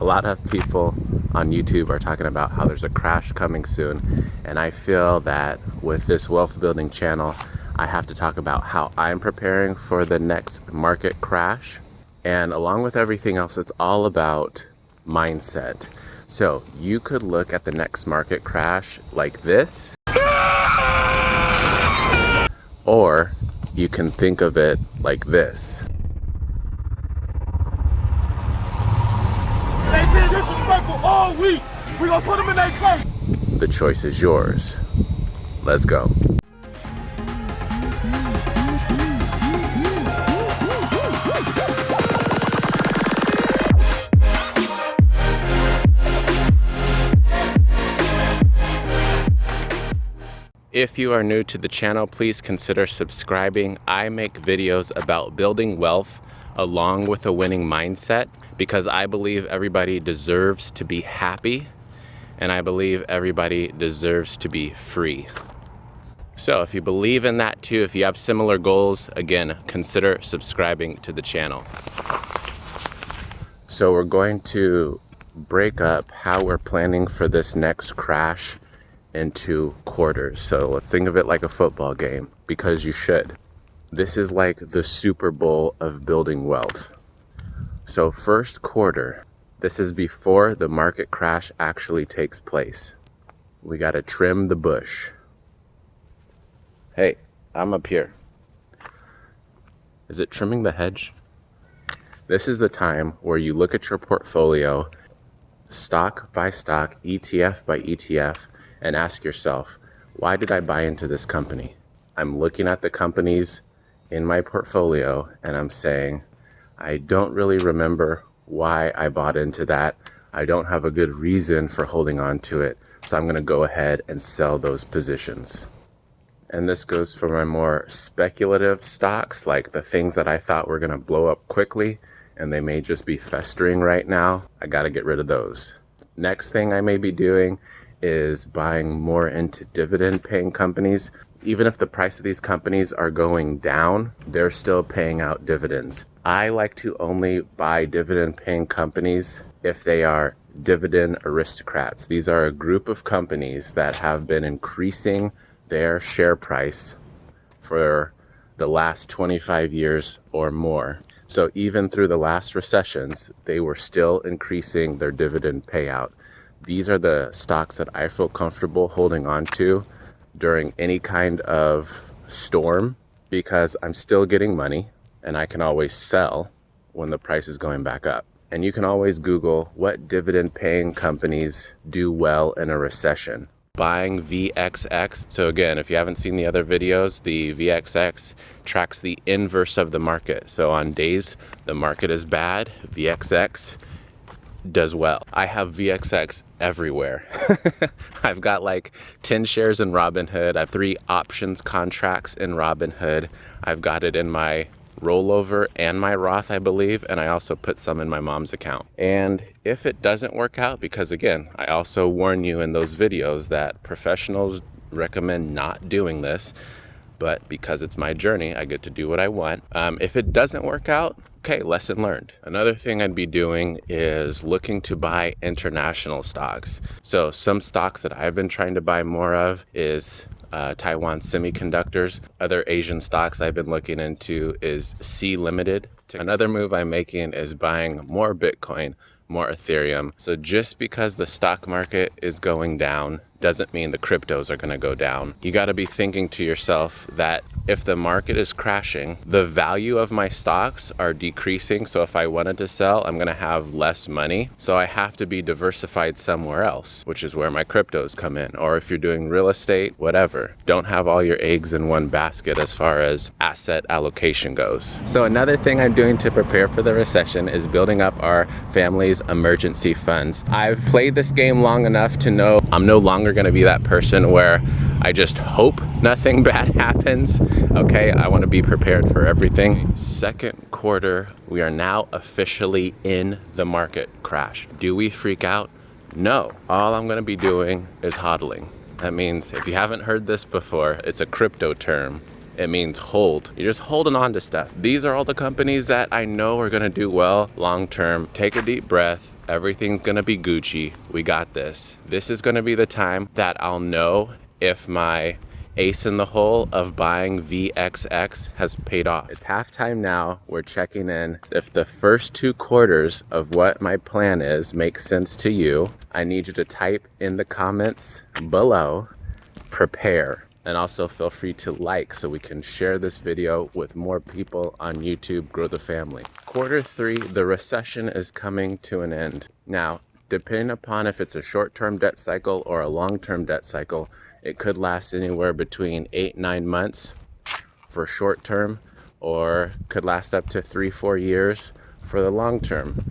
A lot of people on YouTube are talking about how there's a crash coming soon, and I feel that with this wealth building channel, I have to talk about how I'm preparing for the next market crash. And along with everything else, it's all about mindset. So you could look at the next market crash like this, or you can think of it like this. They've been disrespectful all week. We're gonna put them in their place. The choice is yours. Let's go. If you are new to the channel, please consider subscribing. I make videos about building wealth along with a winning mindset because I believe everybody deserves to be happy and I believe everybody deserves to be free. So if you believe in that too, if you have similar goals, again, consider subscribing to the channel. So we're going to break up how we're planning for this next crash into quarters. So let's think of it like a football game, because you should. This is like the Super Bowl of building wealth. So first quarter, this is before the market crash actually takes place. We got to trim the bush. Hey, I'm up here. Is it trimming the hedge? This is the time where you look at your portfolio, stock by stock, ETF by ETF, and ask yourself, why did I buy into this company? I'm looking at the companies in my portfolio and I'm saying, I don't really remember why I bought into that. I don't have a good reason for holding on to it. So I'm gonna go ahead and sell those positions. And this goes for my more speculative stocks, like the things that I thought were gonna blow up quickly and they may just be festering right now. I gotta get rid of those. Next thing I may be doing is buying more into dividend paying companies. Even if the price of these companies are going down, they're still paying out dividends. I like to only buy dividend paying companies if they are Dividend Aristocrats. These are a group of companies that have been increasing their share price for the last 25 years or more. So even through the last recessions, they were still increasing their dividend payout. These are the stocks that I feel comfortable holding on to during any kind of storm because I'm still getting money and I can always sell when the price is going back up. And you can always Google what dividend paying companies do well in a recession. Buying VXX. So again, if you haven't seen the other videos, the VXX tracks the inverse of the market. So on days the market is bad, VXX does well. I have VXX everywhere. I've got like 10 shares in Robinhood. I have 3 options contracts in Robinhood. I've got it in my rollover and my Roth, I believe, and I also put some in my mom's account. And if it doesn't work out, because again, I also warn you in those videos that professionals recommend not doing this, but because it's my journey, I get to do what I want. If it doesn't work out, okay, lesson learned. Another thing I'd be doing is looking to buy international stocks. So some stocks that I've been trying to buy more of is Taiwan Semiconductors. Other Asian stocks I've been looking into is C Limited. Another move I'm making is buying more Bitcoin, more Ethereum. So just because the stock market is going down doesn't mean the cryptos are going to go down. You got to be thinking to yourself that if the market is crashing, the value of my stocks are decreasing. So if I wanted to sell, I'm going to have less money. So I have to be diversified somewhere else, which is where my cryptos come in. Or if you're doing real estate, whatever, don't have all your eggs in one basket as far as asset allocation goes. So another thing I'm doing to prepare for the recession is building up our family's emergency funds. I've played this game long enough to know I'm no longer going to be that person where I just hope nothing bad happens. Okay, I want to be prepared for everything. Second quarter, we are now officially in the market crash. Do we freak out? No. All I'm going to be doing is hodling. That means if you haven't heard this before, it's a crypto term. It means hold. You're just holding on to stuff. These are all the companies that I know are gonna do well long term. Take a deep breath. Everything's gonna be Gucci. We got this. This is gonna be the time that I'll know if my ace in the hole of buying VXX has paid off. It's halftime now. We're checking in. If the first 2 quarters of what my plan is makes sense to you, I need you to type in the comments below, prepare. And also feel free to like so we can share this video with more people on YouTube, grow the family. Quarter 3, the recession is coming to an end. Now, depending upon if it's a short-term debt cycle or a long-term debt cycle, it could last anywhere between 8-9 months for short term, or could last up to 3-4 years for the long term.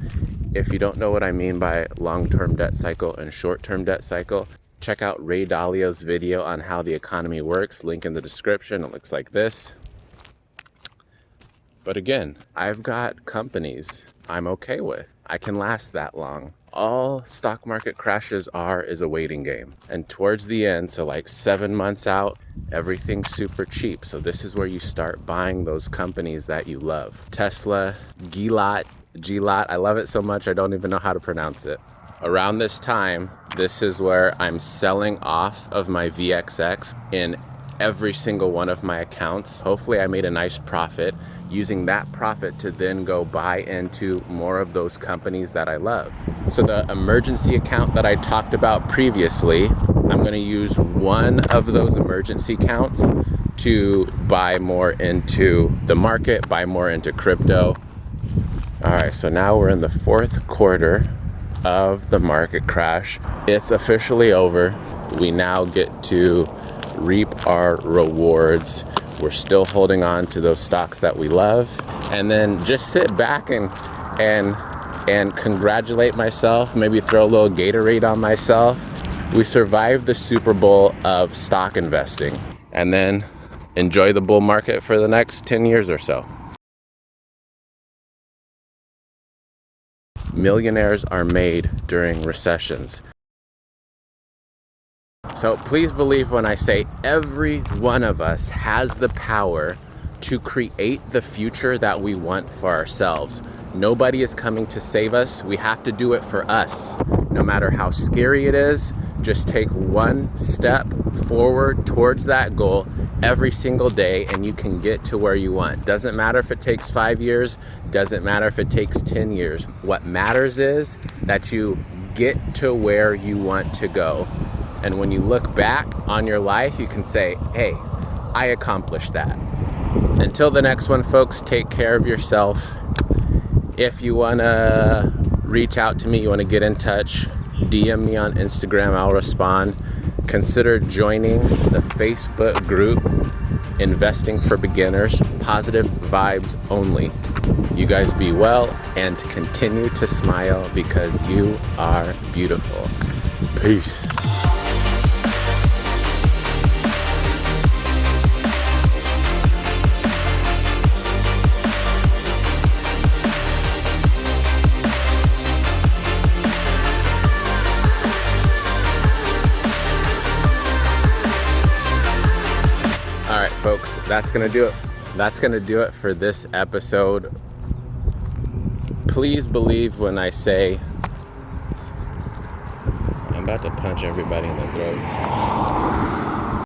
If you don't know what I mean by long-term debt cycle and short-term debt cycle, check out Ray Dalio's video on how the economy works, link in the description. It looks like this. But again, I've got companies I'm okay with. I can last that long. All stock market crashes is a waiting game. And towards the end, so like 7 months out, everything's super cheap. So this is where you start buying those companies that you love. Tesla, Gilot, I love it so much I don't even know how to pronounce it. Around this time, this is where I'm selling off of my VXX in every single one of my accounts. Hopefully I made a nice profit, using that profit to then go buy into more of those companies that I love. So the emergency account that I talked about previously, I'm gonna use one of those emergency accounts to buy more into the market, buy more into crypto. All right, so now we're in the 4th quarter of the market crash. It's officially over. We now get to reap our rewards. We're still holding on to those stocks that we love, and then just sit back and congratulate myself, maybe throw a little Gatorade on myself. We survived the Super Bowl of stock investing, and then enjoy the bull market for the next 10 years or so. Millionaires are made during recessions. So please believe when I say every one of us has the power to create the future that we want for ourselves. Nobody is coming to save us. We have to do it for us. No matter how scary it is, just take one step forward towards that goal every single day and you can get to where you want. Doesn't matter if it takes 5 years, doesn't matter if it takes 10 years. What matters is that you get to where you want to go. And when you look back on your life, you can say, hey, I accomplished that. Until the next one, folks, take care of yourself. If you wanna reach out to me, you wanna get in touch, DM me on Instagram, I'll respond. Consider joining the Facebook group, Investing for Beginners, positive vibes only. You guys be well and continue to smile because you are beautiful. Peace. Folks, that's gonna do it. That's gonna do it for this episode. Please believe when I say I'm about to punch everybody in the throat.